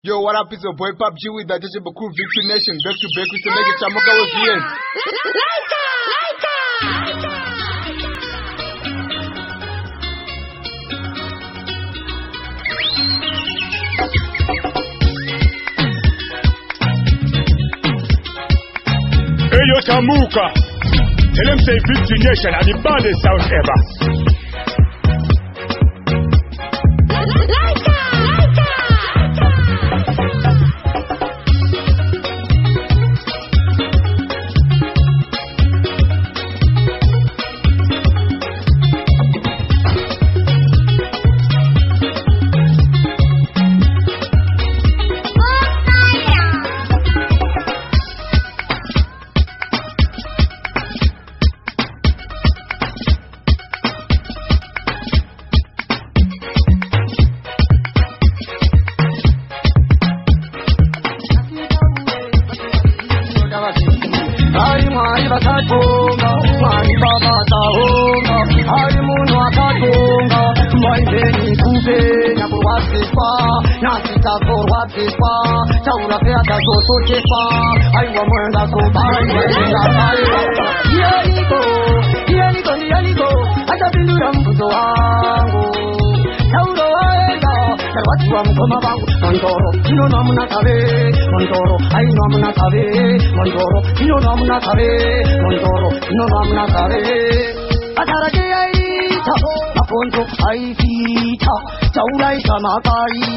Yo, what up? It's your boy PUBG with the Judge Baku Victory Nation. Back to back with the Mega Chamuka with VN. Hey yo Chamuka, tell them say Victory Nation are the baddest sound ever.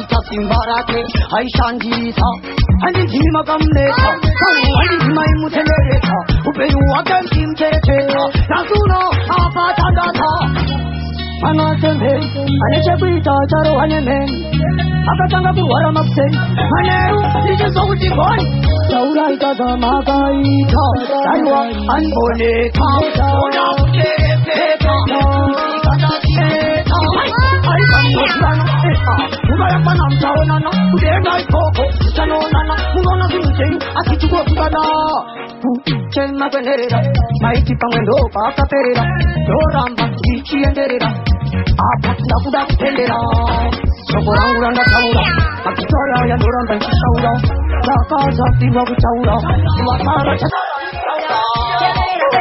I Shanjita, and the Jima Gamleta, and the Maimu Teleta, who pay you what I'm Kim Cheta, Nasuno, Apatagata, and I tell him, and a Chapita, Charo, and a man, Akatanga, what I'm upset, and this is all the boy. Sauraita, the Magaita, I want Anboleta,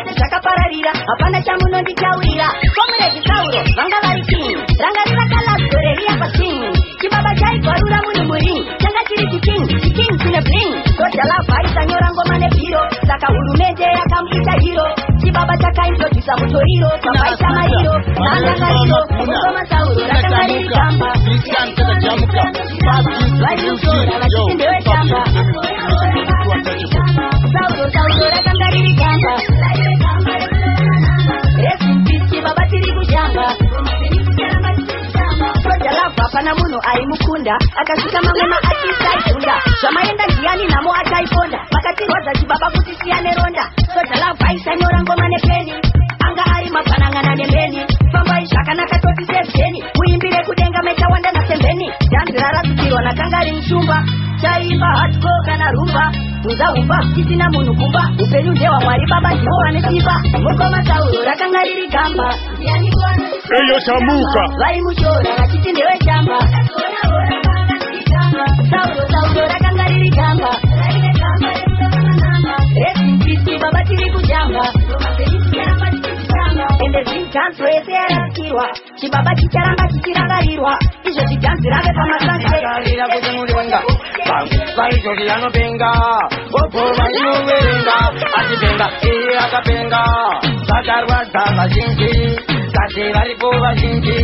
Apana chamuno di chaurira, come le chauro, ranga varikin, ranga rakala goreria pasin, kibaba chai kwarura muni murin, changa chiri chikin sine bling, koja la vai sanyora ngoma ne piro, saka urumeje akampita hiro, kibaba chaka introduce motoriro, sampai samariro, ranga gariro, ngoma sauro, ranga kamba, Biskan to the Jamuka. vai uso, ranga chinde chamba, sauro, ranga kamba. Pana muno aimukunda akashika mangoma akisaifunda zvamaenda ndiyani namo achaifonda makatirwadza chibaba kuti siyane ronda soja lavhaisa nyora ngoma nepeni anga ari mapanangana nembeni fambai zvakanaka toti sevheni muimbire kudenga mechawanda nasembeni dhanzi rarasukirwa nakanga ri mushumba chaimba hatko kana rumba uzaumba tisina munhu kumba upenyu ndewa mwari baba ndivo vane simba mukoma tauro rakanga riri gamba Eyo Chamuka vaimushora vachiti ndewe chamba tauro rakanga riri gamba resipisi baba tiri kujamba ende zvinganzo ese yarasirwa chibaba chicharamba chichirangarirwa izvo zviganzi rave pamasangarira kuti murenga vaizvozvi vanopenga obhova inoverenga achipenga iye akapenga zvakarwadza vazhinji kati varipo vazhinji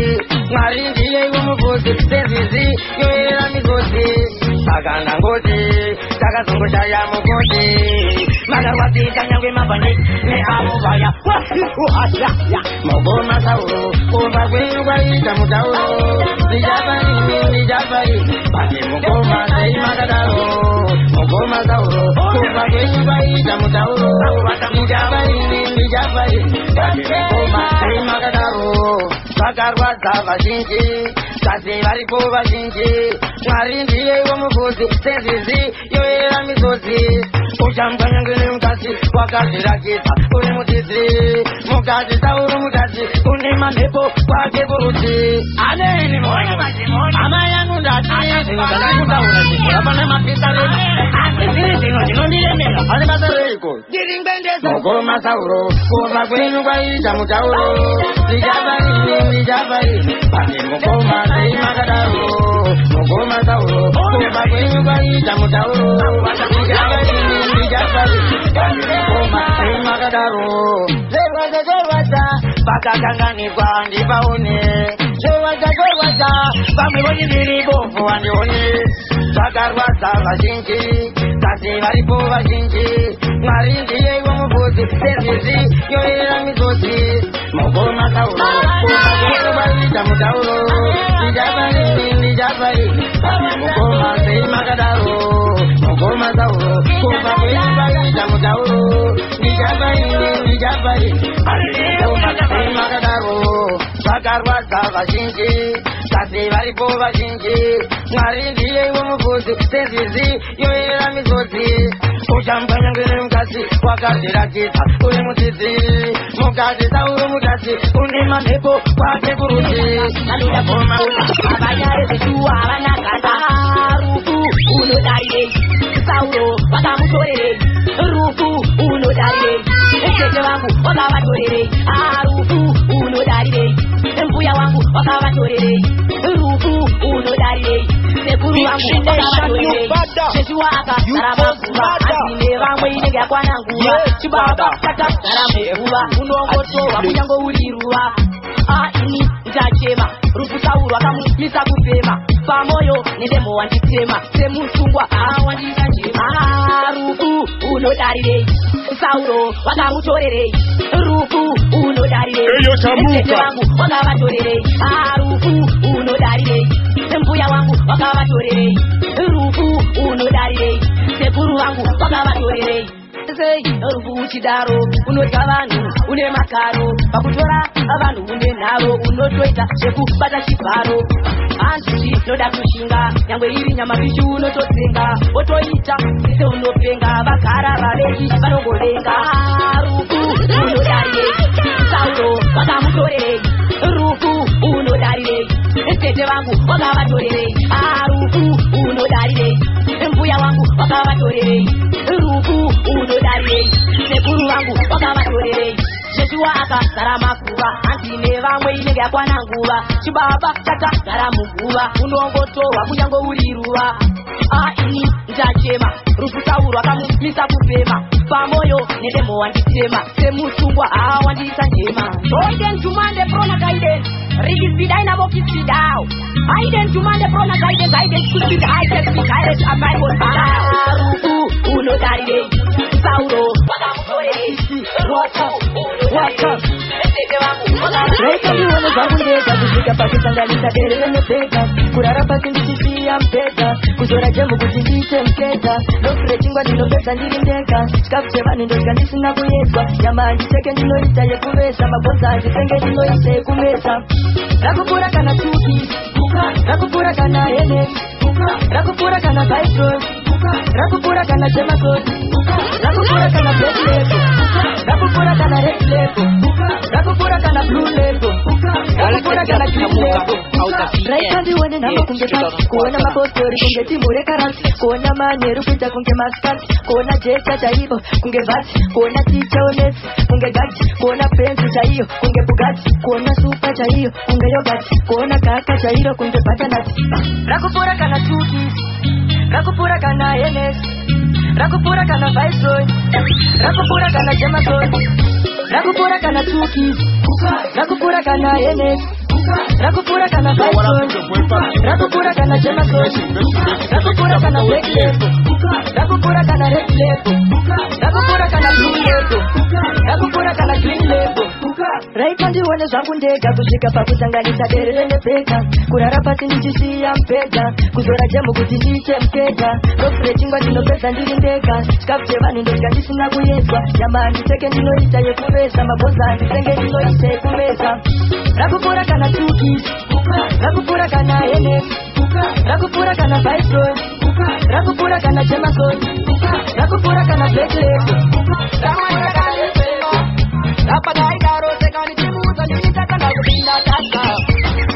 mwari ndiye iwe muvudzi senzizi yoyera migodzi saka ndangoti takazongoshaya mugodi makarwadzika nyangwe mabhaniki neavo vaya mugoma tauro kuva kwenyu kwaita mutauro ndichafaini pati mugoma sei makadaro mugoma tauro kuva kwenyu kwaita mutauro ndichafaini pati mugoma sei makadaro vakarwadza vazhinji kasi varipo vazhinji mwari ndiye iwe muvudzi senzizi yoyera misodzi uchamka nyange nemukadzi wakazvirakidza uri mudzidzi mukadzi tauri mukadzi une mamhepo kwake kurudzi aneni amai yangu ndati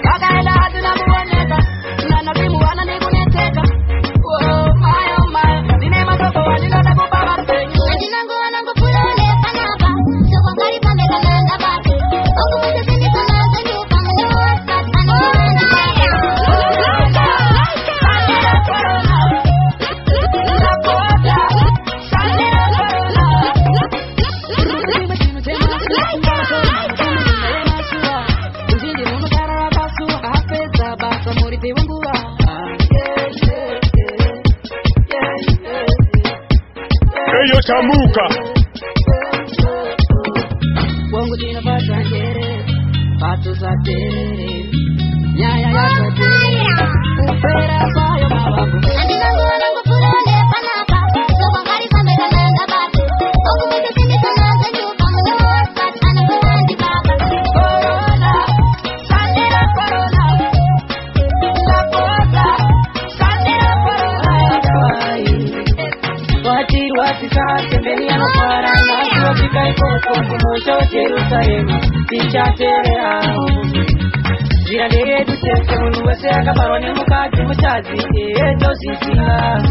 Kaka ela aduna muoneka, na nabimu wana nikunete. chamuka. Wangu jina Batanjere, Batu za Tere, Nyaya ya Tere, Upera bayo mawangu. Andina wangu furone panaka, soba ngari samera nanga batu. Oku bete sindi sananga nyuka mnyota, anabandi baba. Corona, sandera corona, la cosa, sandera corona. Wati sasa mbele ya parana, wafika ikoto kumosho Jerusalem, pichaterera. Zira de dutese munuwese akabarone mukati muchazi, eto sisira,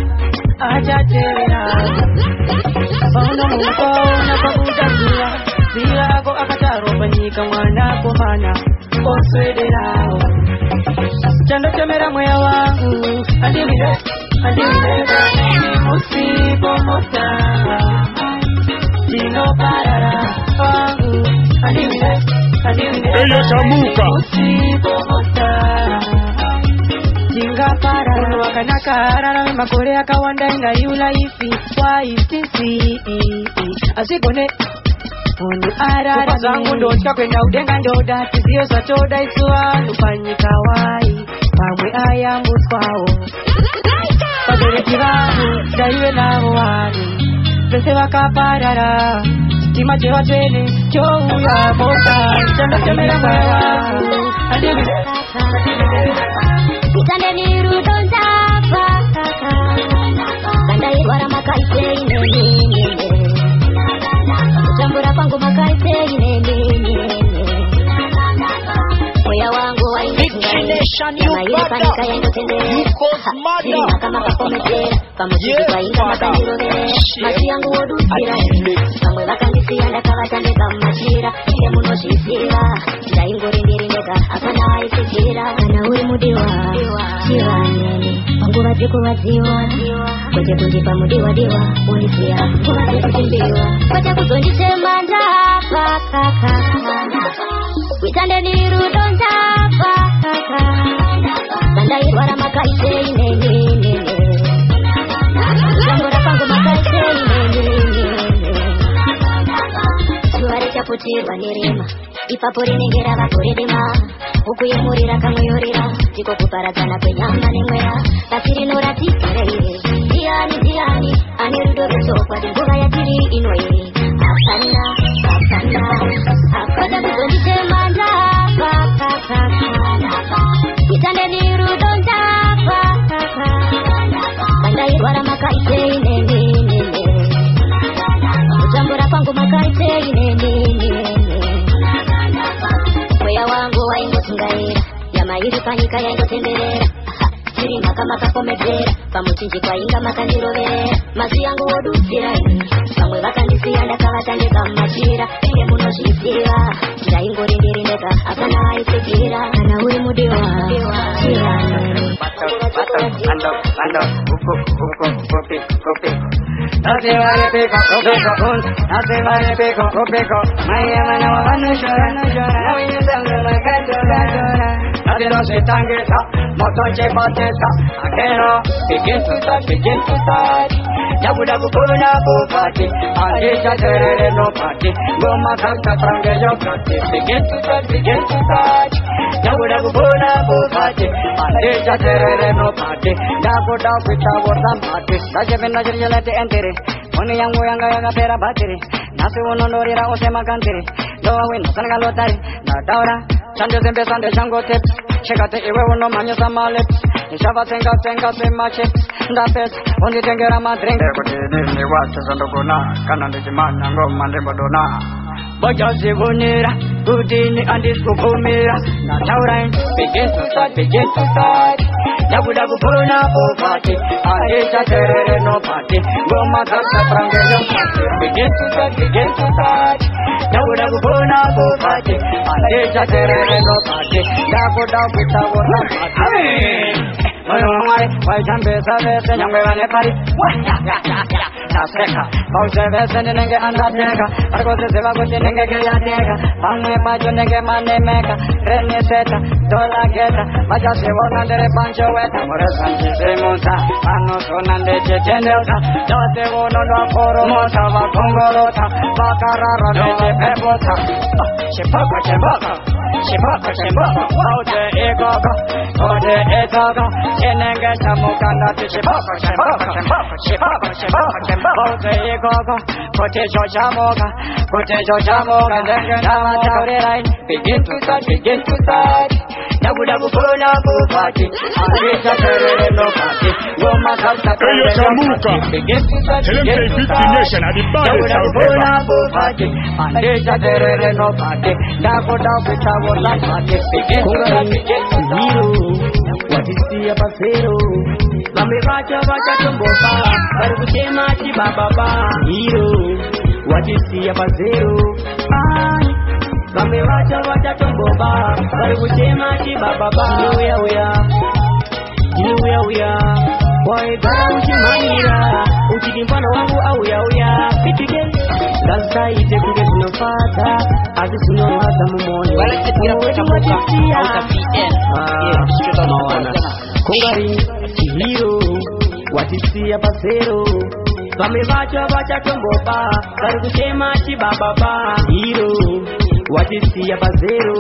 achaterera. Pauno muko nakabuta zira ako akataro banyika mwana komana, oswedera. Chando chemera moya wangu, andimire, musipo mota, dino parara wangu, andimire, Eyo chamuka. musipo mota, jinga parara. Wakanakara na makore akawanda inga yula ifi, wa istisi, asikone. Undu arara zangu ndochika kwenda udenga ndoda, tizio za choda isuwa, nufanyika wai, pamwe aya muskwao. Padereki vangu, daiwe navo wani, pese wakaparara, tima chewa chene, chouya mota, chanda chemera mwe wangu, andimire. Itande nirudonza paka, kanda irwara makaite inene. Jambura pangu makaite inene. Moya wangu wa Victination yupata kama kakomete pamoja kwa inga makandirore maji yangu odusira pamwe vakandisiya ndakavatande kamachira ine munoshisira ndaingori ndirinega apana aisikira kana uri mudiwa chivanene panguva dzekuvadziwa kwete kundipa mudiwa unisiya nguva dzekutimbiwa kwete kuzondisema ndapakaka witande nirudonza pakaka kandairwara makaite inene jambura pangu makaite inene zuva richaputirwa nerima ipapo rinengera vaporedema ukuyemurira kamweyorera tiko kuparadzana kwenyama nemweya pasi rinoratikereire ndiani ane rudo rwechokwadi nguva yatiri inoiri apana kwete kuzonditema ndapakaka itande nirudonza pakaka kandairwara makaite inene kutambura pangu makaite inene mweya wangu waingosungaira yamairi panyika yaingotenderera chirima kama kakomedzera pamuchinji kwainga makandiroverera mazi yangu odusira pamwe vakandisiya ndakavatandeka mumachira ine munozviziva ndaingori ndirineka apana aisikira kana uri mudiwa chivanene Nase vale pico, nase vale pico, maya mana wanushora, na winyusa na katora. Nase no se tangeta, motoche bateta, akeno, begin to touch. Jabuda bukuna bukati, ande terere no party, goma kanta prange yo party, begin to touch. Jabuda bukuna bukati, ande terere no party, jabuda pita wordam party, najebe yalate entere, oni yangu yanga pera batiri, nasi unondorira ose makantiri, doa wina sanga lotari, na daura, chande zembe sande chango tips, shekate iwe uno manyesa malips, nishava tenga sema chips, ndapes, undi tengera madrink. Kutini ni wacha sandokuna, kana ndijimanya ngoma ndibodona. Boja zivunira, kutini andiskukumira, na taurain, begin to start. Jabuda kupuna bukati, aisha terere no party, goma kata prange yo party, begin to start. Jabuda kupuna bukati, aisha terere no party, jabuda pita wordam party. why jump is a vest and young man a party. Naseka, Pause vest and nenge undertaker. I go to Seva with the nenge Galateka. Pange Pajo nenge mane meka. Rene seta, Dola geta. Majasi won under a bunch of wet. Morasan Simonsa, Ano Sonan de Chetenelta. Dote wono no foro mosa, Vacongolota, Bacarara de Pebota. Shipaka, Pause Egoga, Pause Etoga, Enenge Samukanda to Shipaka, Pause Egoga, Potato Jamoga, then Tauri, begin to start. Dabu Pula Party, no party, Roma Salsa, begin to start. Tell them they beat the nation at the baddest South Party, and there's no party, Dabu Party, begin to start. What is the Abasero? Mame Vacha Tumbopa, Baruchema Baba, Hero. What is the Abasero? Mame Vacha Tumbopa, Baruchema Baba, we are. Boy, Baruchimania, Uchidimpano, Auya, Pitige. Last night, you take no father, as it's no other morning. Well, let's get Kongari, Hero, what is the Abasero? Mame Vacha Tumbopa, Baruchema Baba, Hero, what is the Abasero?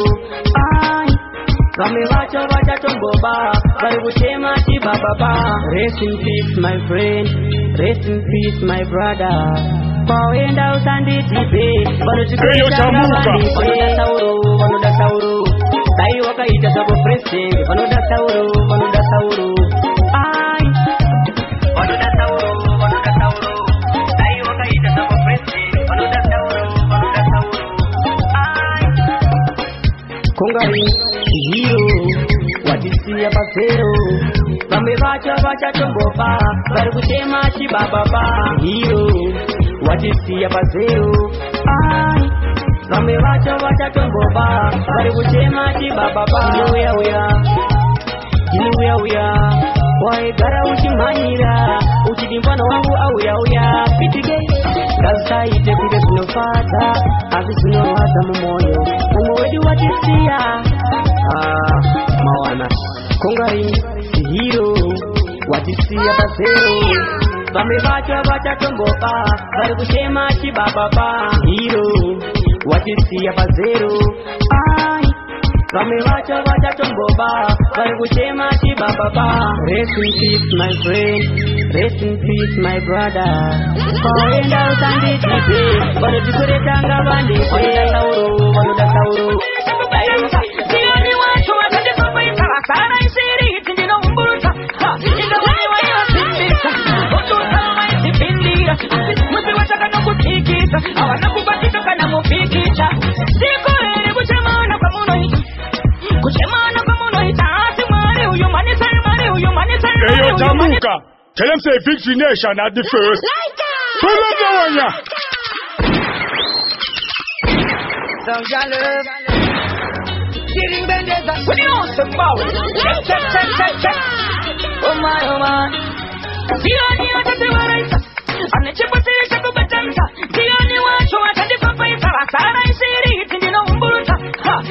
Mame Vacha Tumbopa, Baruchema Baba. Rest in peace, my friend, rest in peace, my brother. Power out and the debate, but it's Vanoda Sauro, Taiwaka Ita Sabo Pressing, Vanoda Sauro, Vanoda Sauro, Taiwaka Ita Sabo Pressing, Vanoda Sauro, Kongari, Hero, what is the Abasero? Mame Vacha Tumbopa, Baruchema Baba, Hero. What is the Abasero? Mame Vacha Tumbopa, Baruchema Baba, we are. Why Gara Uchimanira, Uchidimpano, Auya, Pitige. Gasta ite kude no fata, asi no hata moyo. Umwedi what is the Mawana. Kongari, Hero, what is the Abasero? Mame Vacha Tumbopa, Baruchema Baba, Hero, what is the Abasero? Mame Vacha Tumbopa, Baruchema Baba. Rest in peace, my friend, rest in peace, my brother. Find out and the debate, but it's good at Angavandi, Vanoda Sauro. The only one to attend the company, Sarasana, I say it in the Umbuta. In the way I was in this, what to tell my Pindira, must be what I can put tickets. I want to put it on a movie picture. Siko, Kuchamana Kamunoi, Kuchamana Kamunoi, Hey, yo, Jamuka, tell them say Victory Nation at the first. Pull up the one, yeah. Giving Bendeza, what do you want some power? Check. Oh my. The only one that you are, and the chip of the Chaco Batanta. The only one to attend the Papa is Sarasana, I say it in the Umbuta.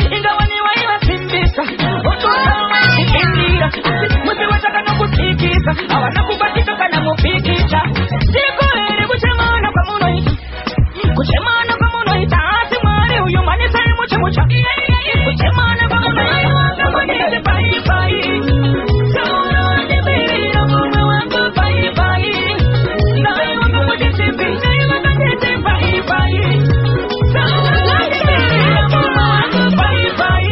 In the one way you have seen this. What to tell my Pindira, must be what I can put tickets. I want to put it on a movie picture. Siko, Kuchamana Kamunoi, Kuchamana Kamunoi, Tasimari, you money, Mucha. Kuchamana Kamunoi, the money is the pie. So, the baby, I'm going to buy. Now I want to put it in the pie. So, the baby, I'm going to buy.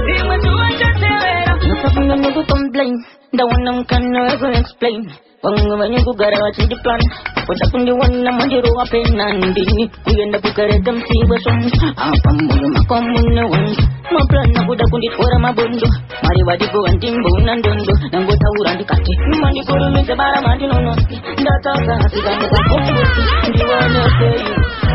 See what you want to tell. No problem, no complain. The one I'm can never explain. When you go garage in the plan, what's up in the one I'm on your open and we end up with them see what's on. I'm from the one. My plan, I would have put it for my bundle. Marivadi go and Timbo and Dondo, and go to Urandicati. Money for the Mr. Baramantino. That's all I see. I'm going to one of the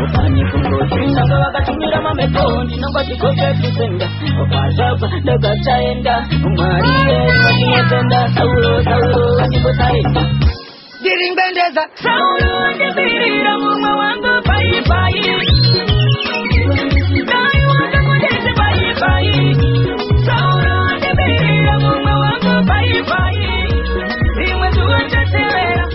Opani from Rosin. I'm going to meet a mamma phone. Nobody go back to sender. Of our job, the Gachayenda, Maria, Sauro. Ingotari Dirimbendeza Saulo wangebirira mumwe wangu pai pai Dai wangu mudeze pai pai Saulo wangebirira mumwe wangu pai pai Imwe tuwachatelera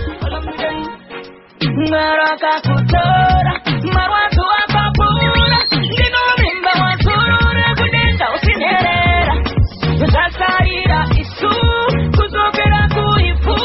Maraka kutora Marwatu wapapura Ndino mimba wasurure kudenda usinyerera Zasarira isu Kuzokera kuifu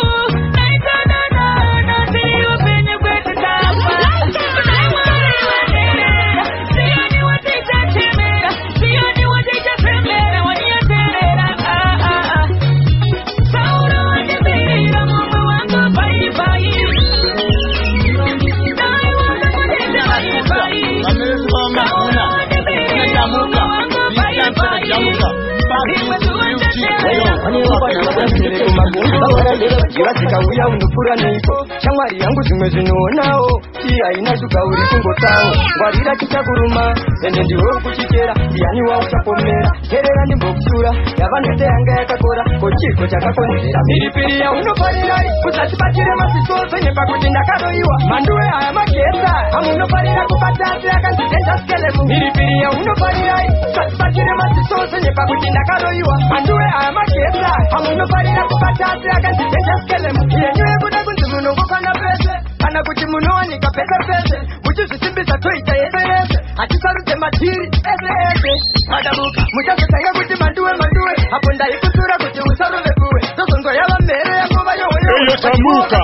Jiwasikauya unopura neiko Shamwari yangu zimwe zvinoonawo Haina shuka uri kungotawo Ngwarira chichakuruma Ende ndiwo kuchikera Ndiani wauchapomera Kerera ndimbokusura Yavanete yanga yakakora Kochiko chakakonzera Mhiripiri yaunofarirari Usatibatire masisoso Nepakuti ndakaroiwa Manduwe haya magesa Hamunofarira kubatasi Akanzitenja skelemu Mhiripiri yaunofarirari Usatibatire masisoso Nepakuti ndakaroiwa Manduwe haya magesa Hamunofarira kubatasi Akanzitenja skelemu Yenyuwe kuda kunzi munongokana pese Kana kuti munowanika pese pese Muchizvisimbisa toita yese yese Hatisarudze matiri ese ese Madabuka muchazotanga kuti manduwe manduwe Apo ndaikusura kuti usarove buwe Zozongo yava mere yangova yohoyo Eyo tamuka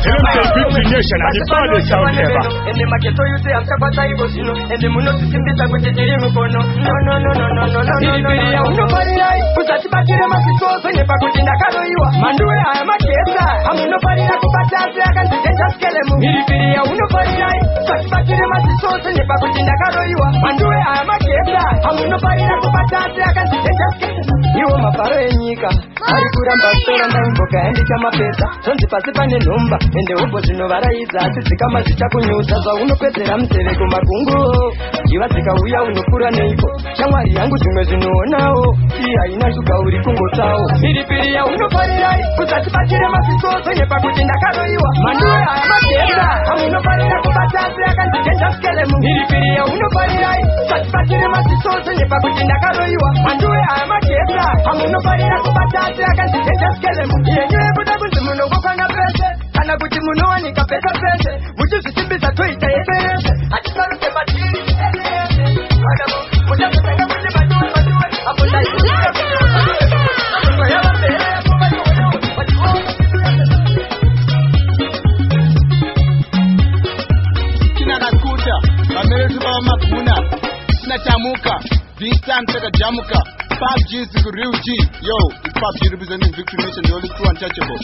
Telemse Victory Nation Anibade sound ever Ende maketo yute amchakwata ivo zino Ende munozisimbisa kuti tiri mukono No no no no no no no Hiripiri ya unofarirai Usatibatire masisoso Nepakuti ndakaroiwa Manduwe haya makesa Hamunofarira kubatasi Akanzitenja skelemu Hiripiri ya unofarirai Usatibatire masisoso Nepakuti ndakaroiwa Manduwe haya makesa Hamunofarira kubatasi Akanzitenja skelemu Iwo mafaro enyika Ari kuramba stora ndaimboka Hendicha mapesa Zonzi pasi pane nhomba Ende upo zvinovaraidza Atizikama zvichakunyusa Zvaunopedzera museve kumakungu Jiva dzikauya unopura neiko Shamwari yangu zvimwe zvinoonawo Haina shuka uri kungotawo Mhiripiri yaunofarirai Usatibatire masisoso Nepakuti ndakaroiwa Manduwe haya magesa Hamunofarira kubatasi Akanzitenja skelemu Mhiripiri yaunofarirai Usatibatire masisoso Nepakuti ndakaroiwa Manduwe haya magesa Hamunofarira kubatasi Akanzitenja skelemu Yenyuwe kuda kunzi munongokana pese Kana kuti munowanika pese pese Muchizvisimbisa toita yese yese Hatisarudze matiri ese yese Muchazotanga kuti manduwe manduwe Apo ndaikusura kuti Zozongo yava mere yangova yohoyo Kinakakuta Mameretu baba makuna Sinachamuka This time take a jamuka 5G is the real G Yo, it's 5G representing Victory Nation The only true untouchable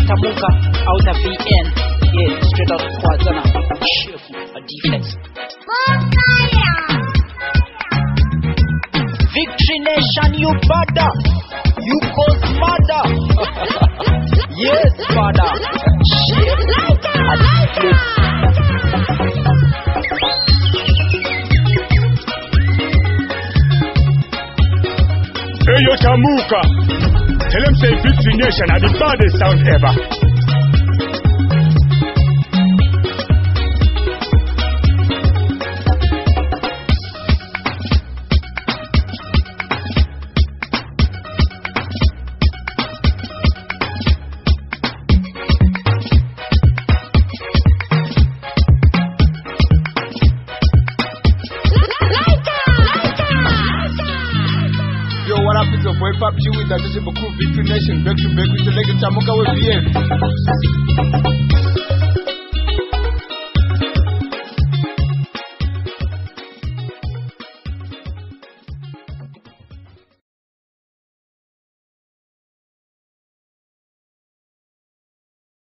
Tamuka out of VN, yeah, straight out of Kwazana, cheerful, a defense. Victory Nation, you father, you cause mother. Yes, father, cheerful, a defense. Hey, yo, Tamuka. Tell them say Victory Nation are the baddest sound ever. Pop G with that, this is Baku Victory Nation, back to back with the leg and Tamuka with BF.